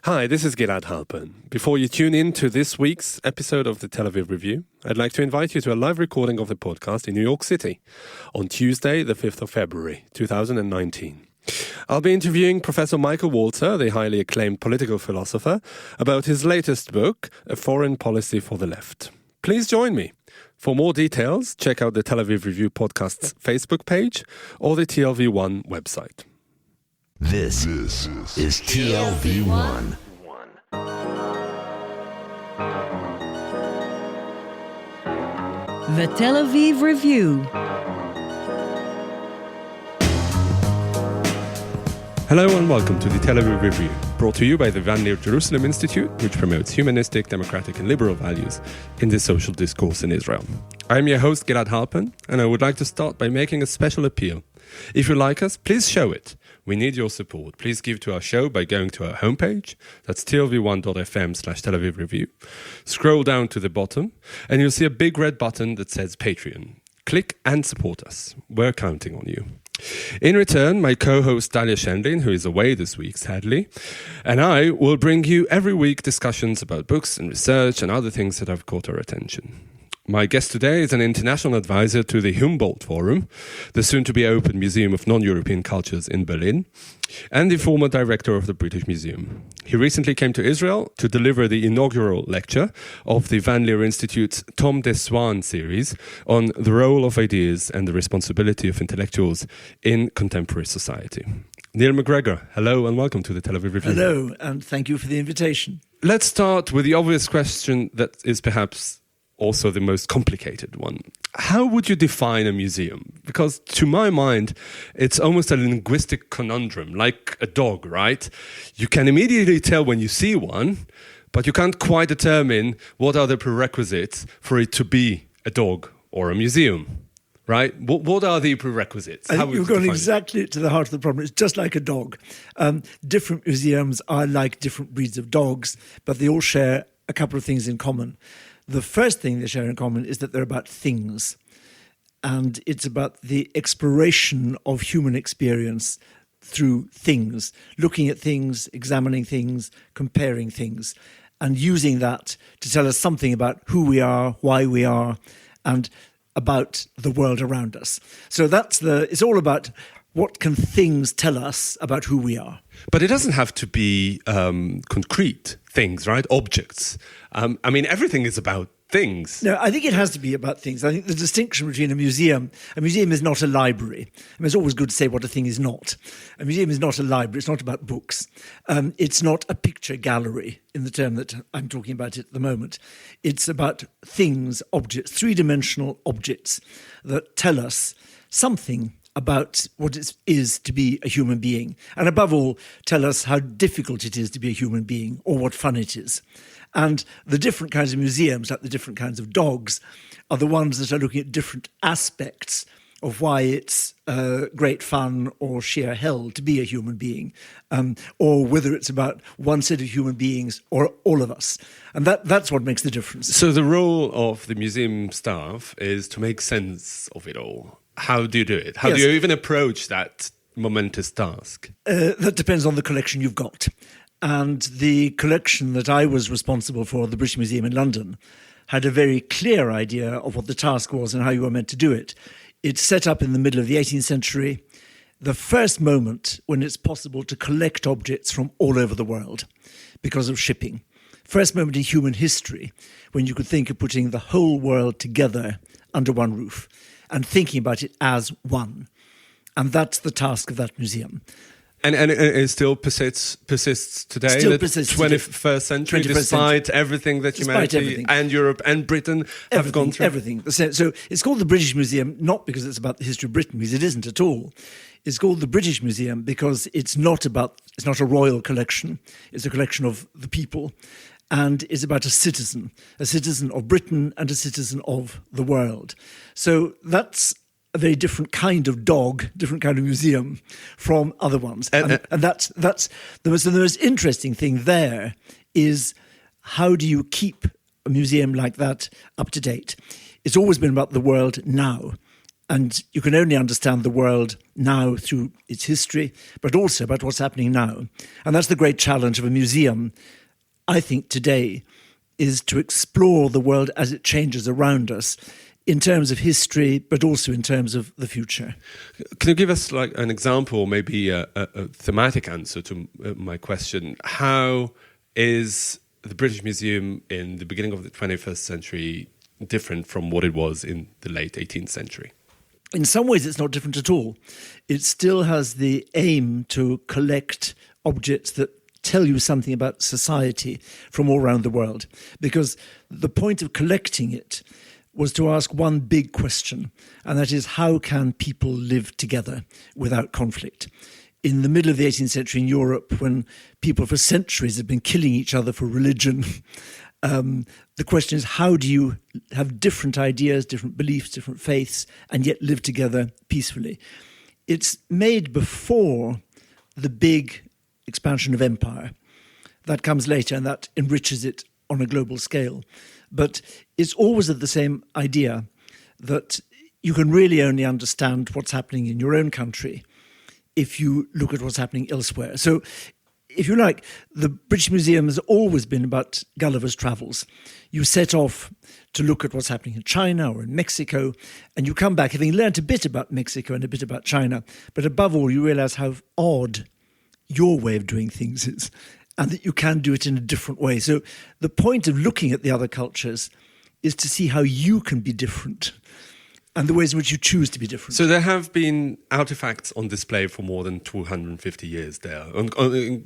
Hi, this is Gilad Halpern. Before you tune in to this week's episode of the Tel Aviv Review, I'd like to invite you to a live recording of the podcast in New York City on Tuesday, the 5th of February, 2019. I'll be interviewing Professor Michael Walzer, the highly acclaimed political philosopher, about his latest book, A Foreign Policy for the Left. Please join me. For more details, check out the Tel Aviv Review podcast's Facebook page or the TLV1 website. This is TLV1. The Tel Aviv Review. Hello and welcome to the Tel Aviv Review, brought to you by the Leer Jerusalem Institute, which promotes humanistic, democratic and liberal values in the social discourse in Israel. I'm your host Gilad Halpern, and I would like to start by making a special appeal. If you like us, please show it. We need your support. Please give to our show by going to our homepage. That's tlv1.fm/Tel Aviv Review. Scroll down to the bottom and you'll see a big red button that says Patreon. Click and support us. We're counting on you. In return, my co-host Dalia Shendlin, who is away this week, sadly, and I will bring you every week discussions about books and research and other things that have caught our attention. My guest today is an international advisor to the Humboldt Forum, the soon-to-be-open Museum of Non-European Cultures in Berlin, and the former director of the British Museum. He recently came to Israel to deliver the inaugural lecture of the Van Leer Institute's Tom de Swaan series on the role of ideas and the responsibility of intellectuals in contemporary society. Neil McGregor, hello and welcome to the Tel Aviv Review. Hello, and thank you for the invitation. Let's start with the obvious question that is perhaps also the most complicated one. How would you define a museum? Because to my mind, it's almost a linguistic conundrum, like a dog, right? You can immediately tell when you see one, but you can't quite determine what are the prerequisites for it to be a dog or a museum, right? What are the prerequisites? I think you've gone exactly to the heart of the problem. It's just like a dog. Different museums are like different breeds of dogs, but they all share a couple of things in common. The first thing they share in common is that they're about things. And it's about the exploration of human experience through things, looking at things, examining things, comparing things, and using that to tell us something about who we are, why we are, and about the world around us. So it's all about what can things tell us about who we are. But it doesn't have to be concrete things, right? Objects. I mean, everything is about things. No, I think it has to be about things. I think the distinction between a museum is not a library. I mean, it's always good to say what a thing is not. A museum is not a library. It's not about books. It's not a picture gallery in the term that I'm talking about at the moment. It's about things, objects, three-dimensional objects that tell us something about what it is to be a human being, and above all, tell us how difficult it is to be a human being or what fun it is. And the different kinds of museums, like the different kinds of dogs, are the ones that are looking at different aspects of why it's great fun or sheer hell to be a human being, or whether it's about one set of human beings or all of us. And that's what makes the difference. So the role of the museum staff is to make sense of it all. How do you do it? How do you even approach that momentous task? That depends on the collection you've got. And the collection that I was responsible for, the British Museum in London, had a very clear idea of what the task was and how you were meant to do it. It's set up in the middle of the 18th century, the first moment when it's possible to collect objects from all over the world because of shipping. First moment in human history when you could think of putting the whole world together under one roof and thinking about it as one. And that's the task of that museum. And it still persists today, Still in the persists 21st century, despite everything that humanity and Europe and Britain have gone through. Everything. So it's called the British Museum, not because it's about the history of Britain, because it isn't at all. It's called the British Museum because it's not a royal collection. It's a collection of the people. And it's about a citizen of Britain and a citizen of the world. So that's a very different kind of dog, different kind of museum from other ones. And that's the most interesting thing there is how do you keep a museum like that up to date? It's always been about the world now. And you can only understand the world now through its history, but also about what's happening now. And that's the great challenge of a museum, I think, today, is to explore the world as it changes around us in terms of history, but also in terms of the future. Can you give us like an example, maybe a thematic answer to my question? How is the British Museum in the beginning of the 21st century different from what it was in the late 18th century? In some ways, it's not different at all. It still has the aim to collect objects that tell you something about society from all around the world. Because the point of collecting it was to ask one big question, and that is, how can people live together without conflict? In the middle of the 18th century in Europe, when people for centuries had been killing each other for religion, the question is, how do you have different ideas, different beliefs, different faiths, and yet live together peacefully? It's made before the big expansion of empire. That comes later, and that enriches it on a global scale. But it's always of the same idea that you can really only understand what's happening in your own country if you look at what's happening elsewhere. So, if you like, the British Museum has always been about Gulliver's Travels. You set off to look at what's happening in China or in Mexico, and you come back having learnt a bit about Mexico and a bit about China, but above all, you realise how odd your way of doing things is, and that you can do it in a different way. So the point of looking at the other cultures is to see how you can be different and the ways in which you choose to be different. So there have been artifacts on display for more than 250 years there,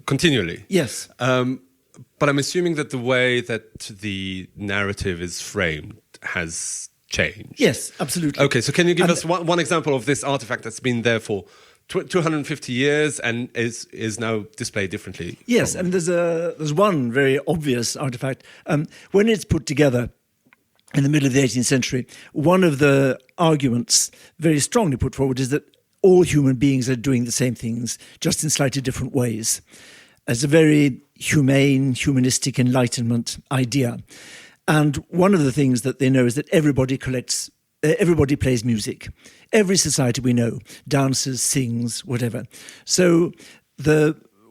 continually. Yes. But I'm assuming that the way that the narrative is framed has changed. Yes, absolutely. Okay, so can you give us one example of this artifact that's been there for 250 years and is now displayed differently? Yes, and there's one very obvious artifact. When it's put together in the middle of the 18th century, one of the arguments very strongly put forward is that all human beings are doing the same things, just in slightly different ways. It's a very humane, humanistic Enlightenment idea. And one of the things that they know is that everybody plays music. Every society we know dances, sings, whatever. So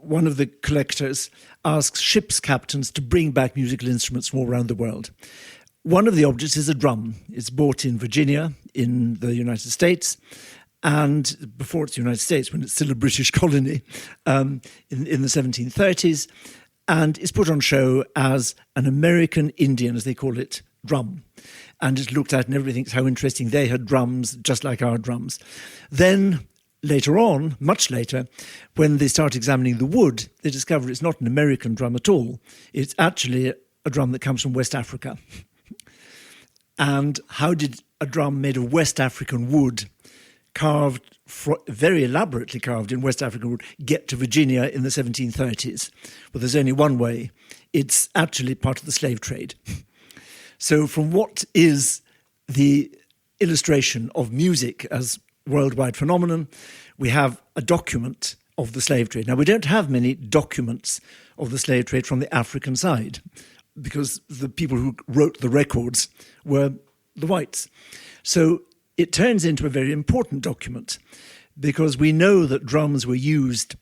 one of the collectors asks ship's captains to bring back musical instruments from all around the world. One of the objects is a drum. It's bought in Virginia in the United States, and before it's the United States, when it's still a British colony, in the 1730s, and it's put on show as an American Indian, as they call it, drum. And it's looked at and everybody thinks how interesting, they had drums just like our drums. Then later on, much later, when they start examining the wood, they discover it's not an American drum at all. It's actually a drum that comes from West Africa. And how did a drum made of West African wood, very elaborately carved in West African wood, get to Virginia in the 1730s? Well, there's only one way. It's actually part of the slave trade. So from what is the illustration of music as worldwide phenomenon, we have a document of the slave trade. Now, we don't have many documents of the slave trade from the African side, because the people who wrote the records were the whites. So it turns into a very important document, because we know that drums were used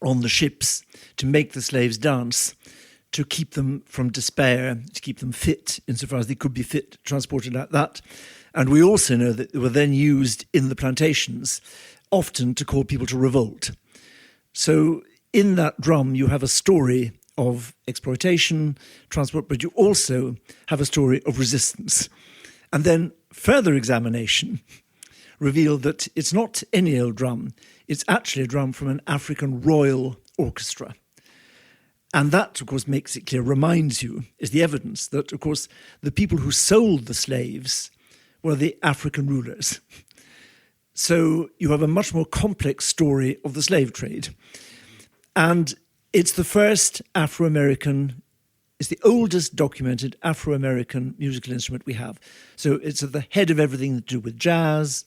on the ships to make the slaves dance, to keep them from despair, to keep them fit, insofar as they could be fit, transported like that. And we also know that they were then used in the plantations, often to call people to revolt. So in that drum, you have a story of exploitation, transport, but you also have a story of resistance. And then further examination revealed that it's not any old drum, it's actually a drum from an African royal orchestra. And that, of course, makes it clear, reminds you, is the evidence that, of course, the people who sold the slaves were the African rulers. So you have a much more complex story of the slave trade. And it's the first Afro-American, it's the oldest documented Afro-American musical instrument we have. So it's at the head of everything to do with jazz,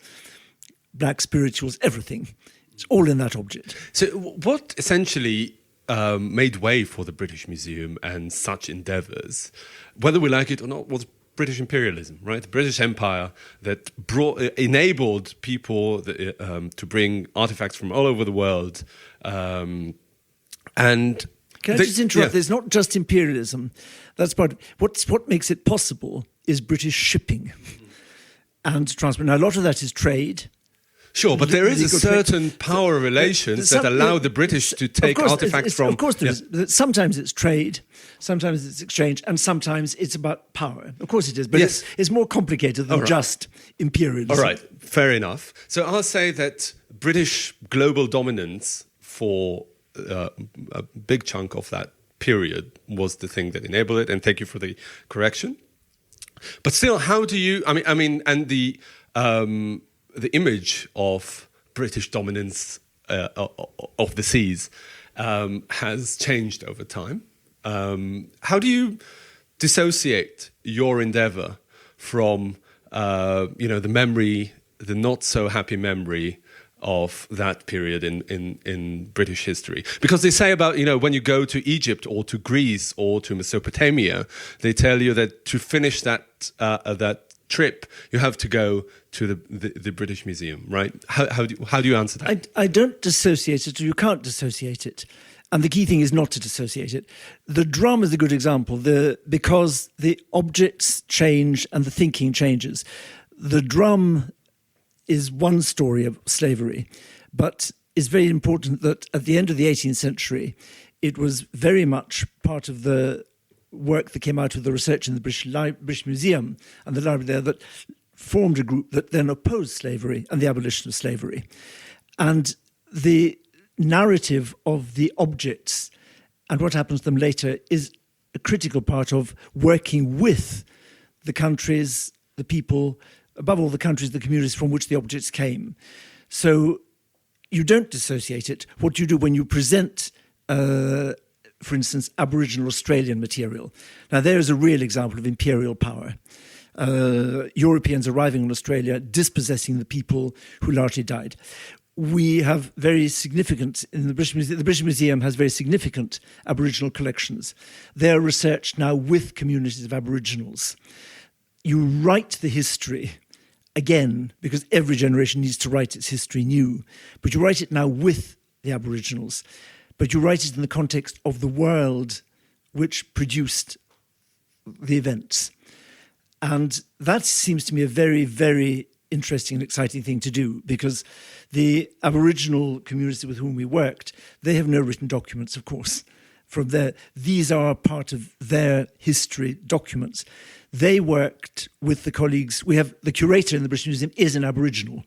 black spirituals, everything. It's all in that object. So what essentially made way for the British Museum and such endeavours, whether we like it or not, was British imperialism, right? The British Empire that enabled people to bring artifacts from all over the world. And can I just interrupt? There's not just imperialism. That's part of what makes it possible is British shipping and transport. Now, a lot of that is trade. Sure, but there is a certain power relations that allow the British to take artifacts from... Of course there is. Sometimes it's trade, sometimes it's exchange, and sometimes it's about power. Of course it is, but it's more complicated than just imperialism. All right, fair enough. So I'll say that British global dominance for a big chunk of that period was the thing that enabled it, and thank you for the correction. But still, how do you... I mean, and the image of British dominance of the seas has changed over time. How do you dissociate your endeavour from, the memory, the not so happy memory of that period in British history? Because they say about, when you go to Egypt or to Greece or to Mesopotamia, they tell you that to finish that trip, you have to go to the British Museum, right? How do you answer that? I don't dissociate it, or you can't dissociate it. And the key thing is not to dissociate it. The drum is a good example, because the objects change and the thinking changes. The drum is one story of slavery, but it's very important that at the end of the 18th century, it was very much part of the work that came out of the research in the British Museum and the library there that formed a group that then opposed slavery and the abolition of slavery. And the narrative of the objects and what happens to them later is a critical part of working with the countries, the people, above all the countries, the communities from which the objects came. So you don't dissociate it. What you do when you present for instance, Aboriginal Australian material. Now, there is a real example of imperial power. Europeans arriving in Australia, dispossessing the people who largely died. We have very significant, in the British Museum has very significant Aboriginal collections. They're researched now with communities of Aboriginals. You write the history again, because every generation needs to write its history new, but you write it now with the Aboriginals. But you write it in the context of the world which produced the events. And that seems to me a very, very interesting and exciting thing to do, because the Aboriginal community with whom we worked, they have no written documents, of course. These are part of their history documents. They worked with the colleagues. We have the curator in the British Museum is an Aboriginal.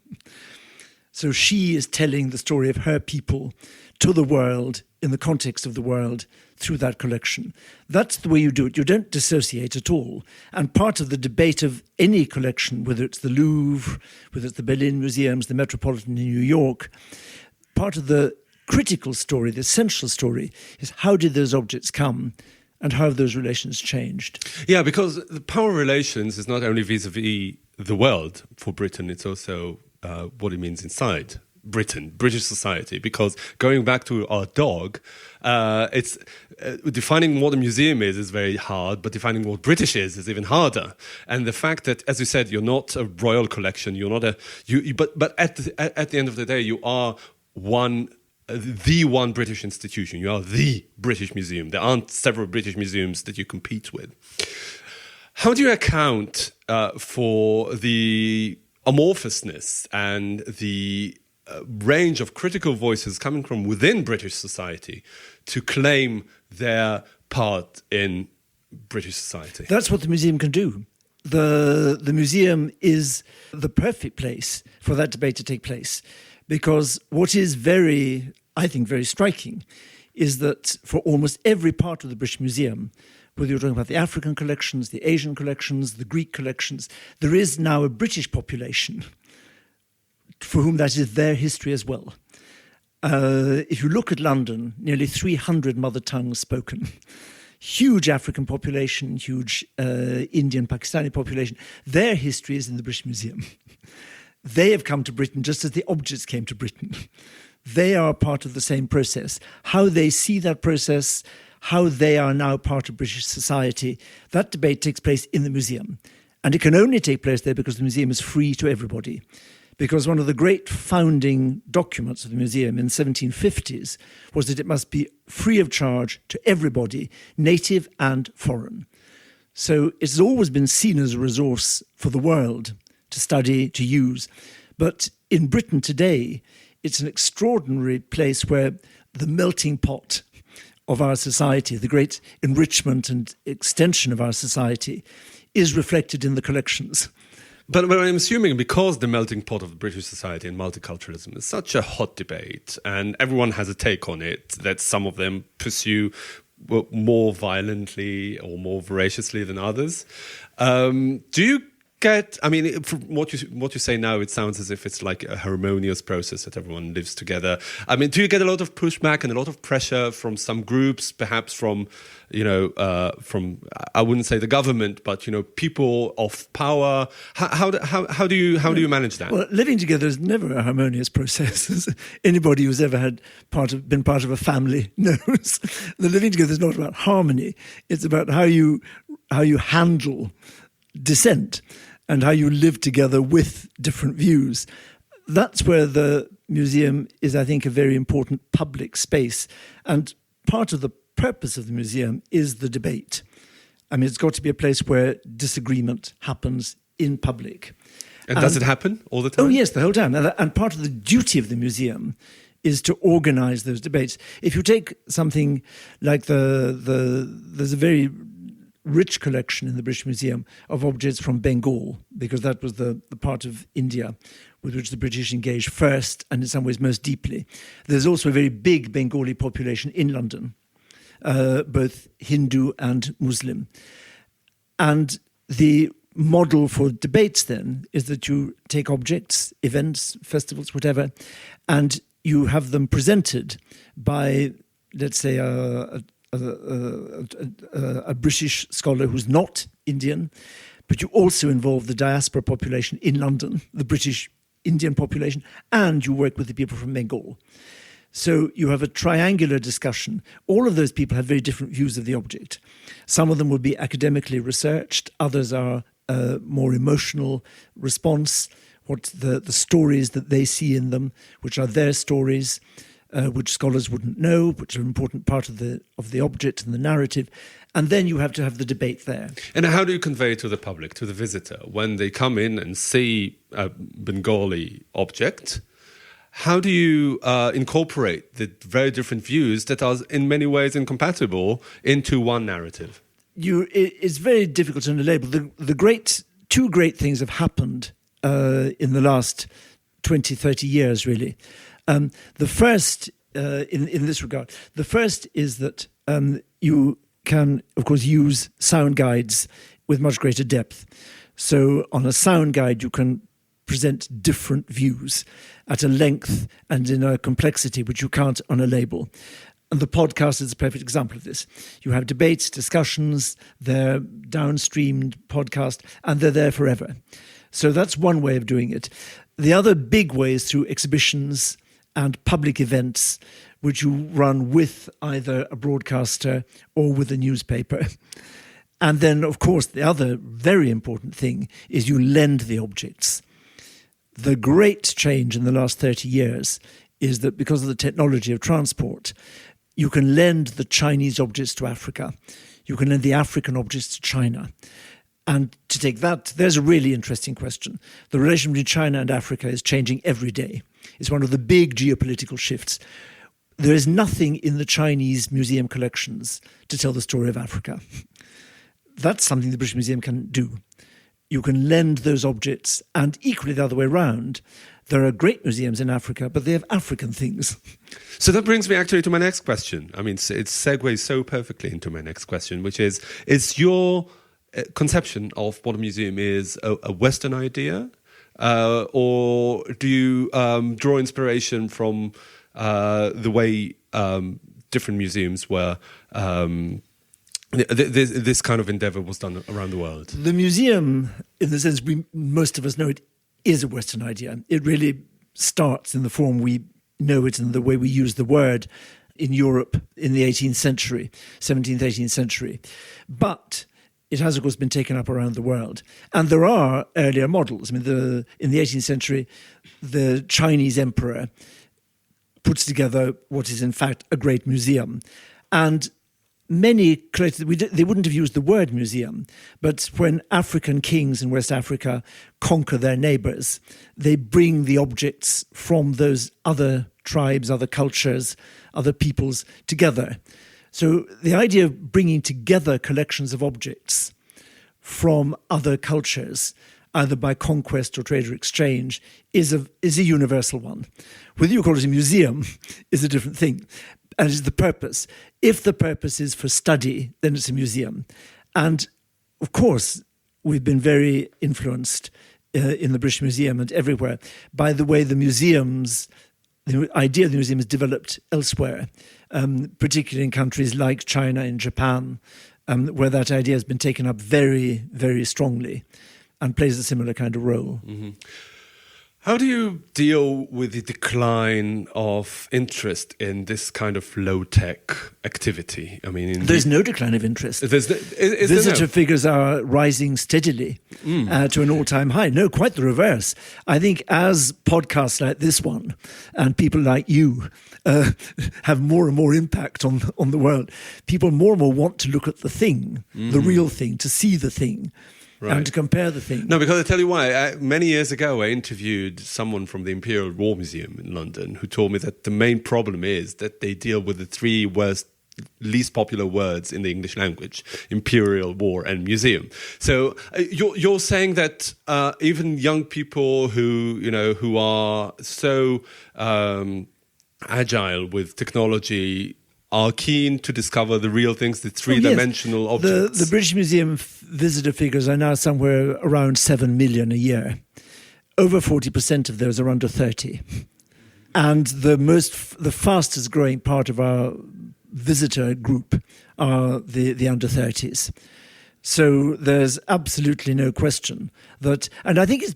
So she is telling the story of her people to the world, in the context of the world, through that collection. That's the way you do it. You don't dissociate at all. And part of the debate of any collection, whether it's the Louvre, whether it's the Berlin Museums, the Metropolitan in New York, part of the critical story, the essential story, is how did those objects come and how have those relations changed? Yeah, because the power relations is not only vis-a-vis the world for Britain, it's also what it means inside Britain, British society. Because going back to our dog, it's defining what a museum is very hard, but defining what British is even harder. And the fact that, as you said, you're not a royal collection, you're not but at the end of the day, you are the one British institution. You are the British Museum. There aren't several British museums that you compete with. How do you account for the amorphousness and the range of critical voices coming from within British society to claim their part in British society? That's what the museum can do. The museum is the perfect place for that debate to take place, because what is I think very striking is that for almost every part of the British Museum, whether you're talking about the African collections, the Asian collections, the Greek collections, there is now a British population for whom that is their history as well. If you look at London, nearly 300 mother tongues spoken, huge African population, huge Indian, Pakistani population. Their history is in the British Museum. They have come to Britain just as the objects came to Britain. They are part of the same process. How they see that process, how they are now part of British society, that debate takes place in the museum. And it can only take place there because the museum is free to everybody. Because one of the great founding documents of the museum in the 1750s was that it must be free of charge to everybody, native and foreign. So it's always been seen as a resource for the world to study, to use. But in Britain today, it's an extraordinary place where the melting pot of our society, the great enrichment and extension of our society, is reflected in the collections. But I'm assuming because the melting pot of British society and multiculturalism is such a hot debate and everyone has a take on it, that some of them pursue more violently or more voraciously than others. Do you get, I mean, from what you say now, it sounds as if it's like a harmonious process that everyone lives together. I mean, do you get a lot of pushback and a lot of pressure from some groups, perhaps from, from, I wouldn't say the government, but, people of power? How do you manage that? Well, living together is never a harmonious process. As anybody who's ever been part of a family knows. The living together is not about harmony. It's about how you handle dissent and how you live together with different views. That's where the museum is, I think, a very important public space. And part of the purpose of the museum is the debate. I mean, it's got to be a place where disagreement happens in public. And does it happen all the time? Oh, yes, the whole time. And part of the duty of the museum is to organise those debates. If you take something like there's a very rich collection in the British Museum of objects from Bengal, because that was the part of India with which the British engaged first and in some ways most deeply. There's also a very big Bengali population in London, both Hindu and Muslim. And the model for debates then is that you take objects, events, festivals, whatever, and you have them presented by, let's say, a British scholar who's not Indian, but you also involve the diaspora population in London, the British Indian population, and you work with the people from Bengal. So you have a triangular discussion. All of those people have very different views of the object. Some of them will be academically researched, others are more emotional response, what the stories that they see in them, which are their stories, which scholars wouldn't know, which are an important part of the object and the narrative. And then you have to have the debate there. And how do you convey to the public, to the visitor, when they come in and see a Bengali object? How do you incorporate the very different views that are in many ways incompatible into one narrative? It's very difficult to label. Two great things have happened in the last 20, 30 years, really. The first, in this regard, the first is that you can, of course, use sound guides with much greater depth. So on a sound guide, you can present different views at a length and in a complexity which you can't on a label. And the podcast is a perfect example of this. You have debates, discussions, they're downstreamed podcast, and they're there forever. So that's one way of doing it. The other big way is through exhibitions and public events, which you run with either a broadcaster or with a newspaper. And then, of course, the other very important thing is you lend the objects. The great change in the last 30 years is that because of the technology of transport, you can lend the Chinese objects to Africa. You can lend the African objects to China. And to take that, there's a really interesting question. The relation between China and Africa is changing every day. It's one of the big geopolitical shifts. There is nothing in the Chinese museum collections to tell the story of Africa. That's something the British Museum can do. You can lend those objects, and equally the other way around. There are great museums in Africa, but they have African things. So that brings me actually to my next question. I mean, it segues so perfectly into my next question, which is your conception of what a museum is a Western idea? Or do you draw inspiration from the way different museums were... This kind of endeavour was done around the world? The museum, in the sense most of us know it, is a Western idea. It really starts in the form we know it and the way we use the word in Europe in the 18th century, 17th, 18th century. But it has, of course, been taken up around the world. And there are earlier models. I mean, in the 18th century, the Chinese emperor puts together what is, in fact, a great museum. And many collected, they wouldn't have used the word museum, but when African kings in West Africa conquer their neighbors, they bring the objects from those other tribes, other cultures, other peoples together. So the idea of bringing together collections of objects from other cultures, either by conquest or trade or exchange, is a universal one. Whether you call it a museum is a different thing, and it's the purpose. If the purpose is for study, then it's a museum. And of course, we've been very influenced in the British Museum and everywhere by the way the idea of the museum is developed elsewhere, particularly in countries like China and Japan, where that idea has been taken up very, very strongly and plays a similar kind of role. Mm-hmm. How do you deal with the decline of interest in this kind of low-tech activity? I mean, there's no decline of interest. Visitor figures are rising steadily to an all-time high. No, quite the reverse. I think as podcasts like this one and people like you have more and more impact on the world, people more and more want to look at the thing, the real thing, to see the thing. Right. And to compare the thing. No, because I tell you why. Many years ago, I interviewed someone from the Imperial War Museum in London who told me that the main problem is that they deal with the three least popular words in the English language: imperial, war, and museum. So you're saying that even young people who are so agile with technology are keen to discover the real things, the three-dimensional objects. The British Museum visitor figures are now somewhere around 7 million a year. Over 40% of those are under 30. And the fastest growing part of our visitor group are the under 30s. So there's absolutely no question that, and I think it's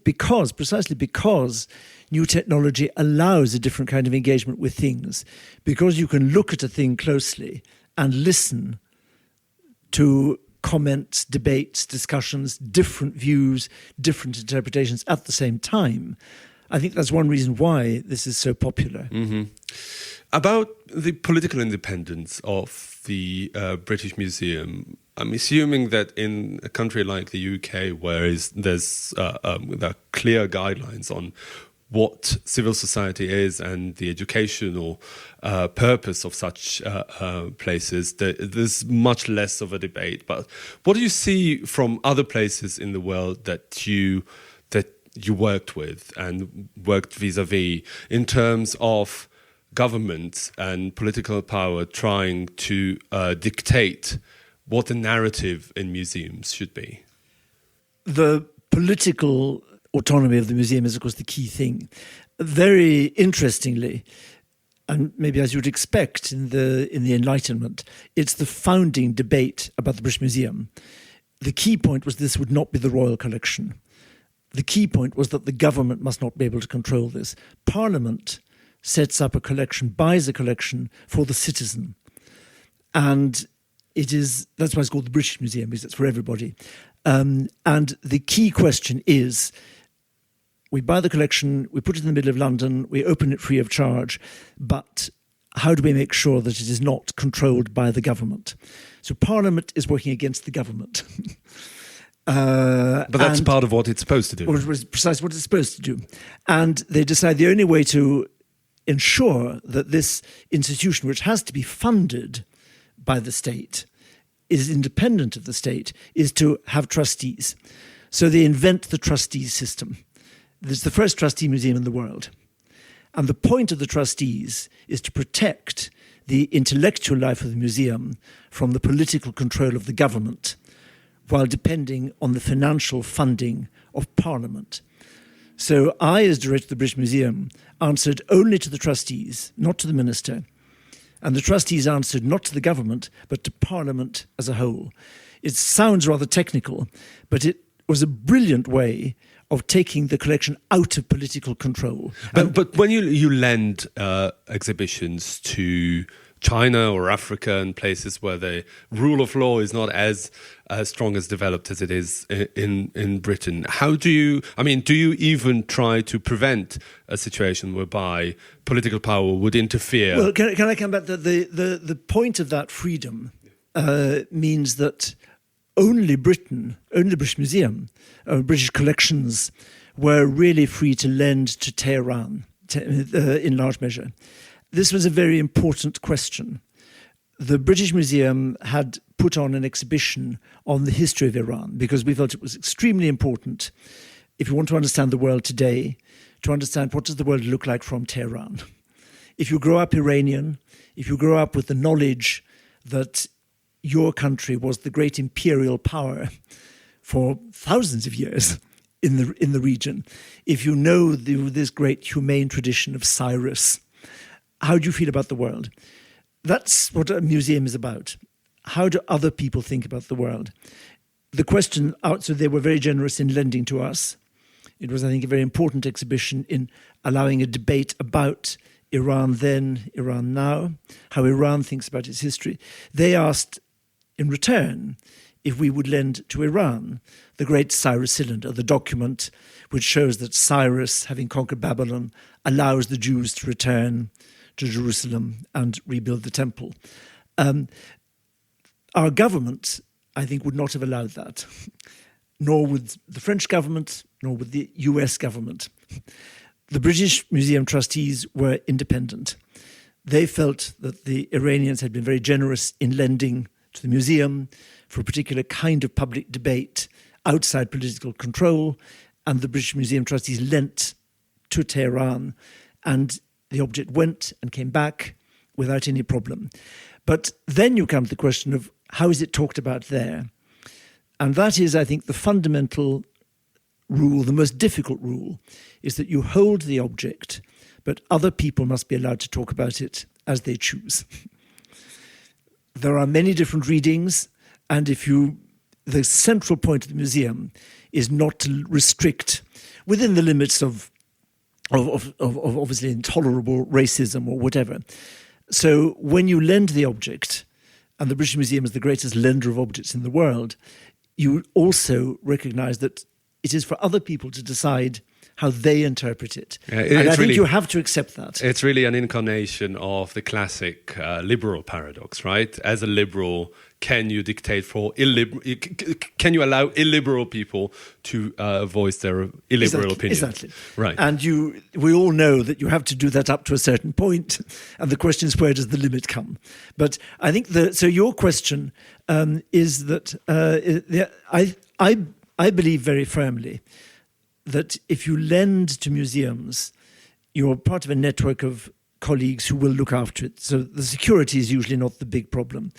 precisely because new technology allows a different kind of engagement with things, because you can look at a thing closely and listen to comments, debates, discussions, different views, different interpretations at the same time. I think that's one reason why this is so popular. Mm-hmm. About the political independence of the British Museum, I'm assuming that in a country like the UK, where there are clear guidelines on what civil society is and the educational purpose of such places, there's much less of a debate. But what do you see from other places in the world that you worked with and worked vis-a-vis in terms of government and political power trying to dictate what the narrative in museums should be? The political autonomy of the museum is, of course, the key thing. Very interestingly, and maybe as you'd expect in the Enlightenment, it's the founding debate about the British Museum. The key point was this would not be the royal collection. The key point was that the government must not be able to control this. Parliament sets up a collection, buys a collection for the citizen. And that's why it's called the British Museum, because it's for everybody. And the key question is, we buy the collection, we put it in the middle of London, we open it free of charge, but how do we make sure that it is not controlled by the government? So Parliament is working against the government. But that's part of what it's supposed to do. Or precisely what it's supposed to do. And they decide the only way to ensure that this institution, which has to be funded by the state, is independent of the state, is to have trustees. So they invent the trustees system. It's the first trustee museum in the world. And the point of the trustees is to protect the intellectual life of the museum from the political control of the government, while depending on the financial funding of Parliament. So I, as director of the British Museum, answered only to the trustees, not to the minister. And the trustees answered not to the government, but to Parliament as a whole. It sounds rather technical, but it was a brilliant way of taking the collection out of political control. But when you lend exhibitions to China or Africa and places where the rule of law is not as strong as developed as it is in Britain. How do you even try to prevent a situation whereby political power would interfere? Well, can I come back? The point of that freedom means that only the British Museum, British collections were really free to lend to Tehran in large measure. This was a very important question. The British Museum had put on an exhibition on the history of Iran because we felt it was extremely important, if you want to understand the world today, to understand what does the world look like from Tehran. If you grow up Iranian, if you grow up with the knowledge that your country was the great imperial power for thousands of years in the region, if you know this great humane tradition of Cyrus, how do you feel about the world? That's what a museum is about. How do other people think about the world? The question out, so they were very generous in lending to us. It was, I think, a very important exhibition in allowing a debate about Iran then, Iran now, how Iran thinks about its history. They asked in return if we would lend to Iran the great Cyrus Cylinder, the document which shows that Cyrus, having conquered Babylon, allows the Jews to return to Jerusalem and rebuild the temple. Our government, I think, would not have allowed that, nor would the French government, nor would the US government. The British Museum trustees were independent. They felt that the Iranians had been very generous in lending to the museum for a particular kind of public debate outside political control, and the British Museum trustees lent to Tehran, and the object went and came back without any problem. But then you come to the question of how is it talked about there? And that is, I think, the fundamental rule, the most difficult rule, is that you hold the object, but other people must be allowed to talk about it as they choose. There are many different readings, and the central point of the museum is not to restrict, within the limits of obviously intolerable racism or whatever. So when you lend the object, and the British Museum is the greatest lender of objects in the world, you also recognise that it is for other people to decide how they interpret it. And I think you have to accept that. It's really an incarnation of the classic liberal paradox, right? As a liberal, can you dictate for can you allow illiberal people to voice their illiberal opinions? Exactly. Right. And we all know that you have to do that up to a certain point, and the question is, where does the limit come? But I think so your question is that I believe very firmly that if you lend to museums, you're part of a network of colleagues who will look after it. So the security is usually not the big problem.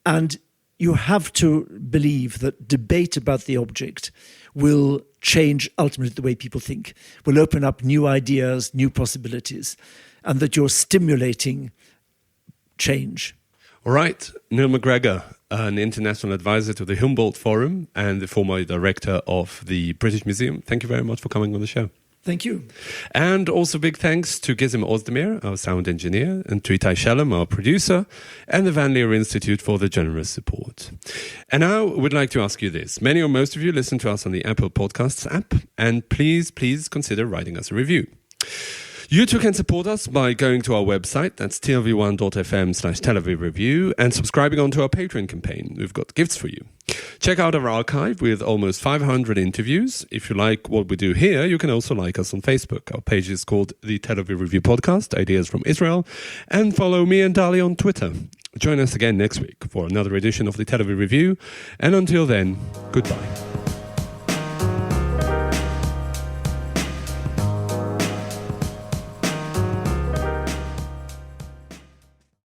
And you have to believe that debate about the object will change ultimately the way people think, will open up new ideas, new possibilities, and that you're stimulating change. All right, Neil McGregor, an international advisor to the Humboldt Forum and the former director of the British Museum. Thank you very much for coming on the show. Thank you. And also big thanks to Gizem Ozdemir, our sound engineer, and to Itai Shalom, our producer, and the Van Leer Institute for the generous support. And now we'd like to ask you this. Many or most of you listen to us on the Apple Podcasts app, and please consider writing us a review. You too can support us by going to our website, that's tlv1.fm/Tel Aviv Review, and subscribing onto our Patreon campaign. We've got gifts for you. Check out our archive with almost 500 interviews. If you like what we do here, you can also like us on Facebook. Our page is called the Tel Aviv Review Podcast, Ideas from Israel, and follow me and Dali on Twitter. Join us again next week for another edition of the Tel Aviv Review, and until then, goodbye.